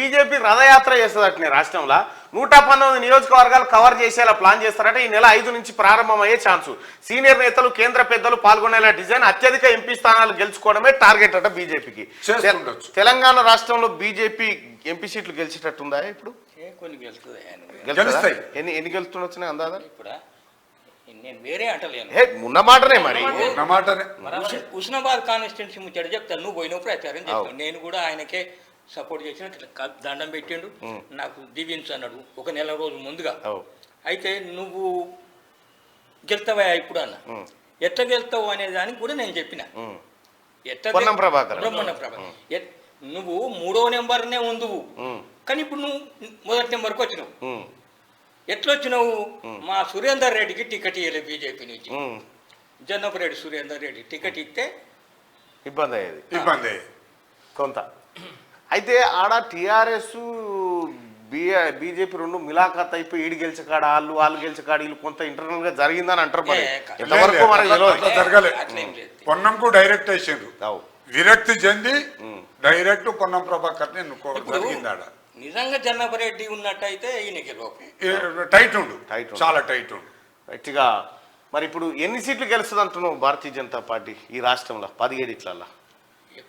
BJP రథయాత్ర చేస్తుందట రాష్ట్రంలో 119 నియోజకవర్గాలు కవర్ చేసేలా ప్లాన్ చేస్తారట. ఈ నెల 5 నుంచి ప్రారంభమయ్యే ఛాన్సు. సీనియర్ నేతలు కేంద్ర పెద్దలు పాల్గొనేలా డిజైన్. అత్యధిక ఎంపీ స్థానాలు గెలుచుకోవడమే టార్గెట్ అట బీజేపీకి. తెలంగాణ రాష్ట్రంలో బీజేపీ ఎంపీ సీట్లు గెలిచేటట్టుందా ఇప్పుడు? కొన్ని గెలుస్తుంది. ఎన్ని గెలుస్తుండొచ్చు అందాదా? నేను వేరే అంటలేను, ఉన్న మాటనే. మరి హుస్నాబాద్ కాన్స్టిట్యున్సీ ముచ్చాడు చెప్తాను. నువ్వు పోయిన ప్రచారం చేస్తాను. నేను కూడా ఆయనకే సపోర్ట్ చేసిన, దండం పెట్టిండు, నాకు దీవించు అన్నాడు ఒక నెల రోజుల ముందుగా. అయితే నువ్వు గెలుతావా ఇప్పుడు అన్న, ఎట్లా గెలుతావు అనే దానికి కూడా నేను చెప్పిన. బ్రహ్మణ ప్రభాకర్ నువ్వు 3వ నెంబర్నే ఉందువు, కానీ ఇప్పుడు నువ్వు మొదటి నెంబర్కి వచ్చినావు. ఎట్లా వచ్చినావు? మా సురేందర్ రెడ్డికి టికెట్ ఇవ్వలేదు బీజేపీ నుంచి. జన్నపరెడ్డి సురేందర్ రెడ్డి టికెట్ ఇస్తే ఇబ్బంది అయ్యేది కొంత. అయితే ఆడ టీఆర్ఎస్ బీజేపీ రెండు మిలాఖత్ అయిపోయి ఈడు గెలిచకాడ వాళ్ళు గెలిచకాడ వీళ్ళు కొంత ఇంటర్నల్ గా జరిగిందని అంటారు. మరి ఎంతవరకు మనకు జరగలేదు. పొన్నంకు డైరెక్ట్ వేసిండ్రు, విరక్తి చెంది డైరెక్ట్ పొన్నం ప్రభాకర్ జరిగిందాడ. నిజంగా జన్నపరెడ్డి ఉన్నట్టయితే ఈయనకి టైట్ ఉండు, చాలా టైట్ ఉండు గట్టిగా. మరి ఇప్పుడు ఎన్ని సీట్లు గెలుస్తుంది అంటున్నావు భారతీయ జనతా పార్టీ ఈ రాష్ట్రంలో? 17 ఇట్లల్లా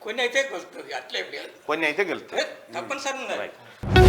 కొన్ని అయితే గెలుస్తుంది, అట్లే కొన్ని అయితే గెలుస్తాయి తప్పనిసరి.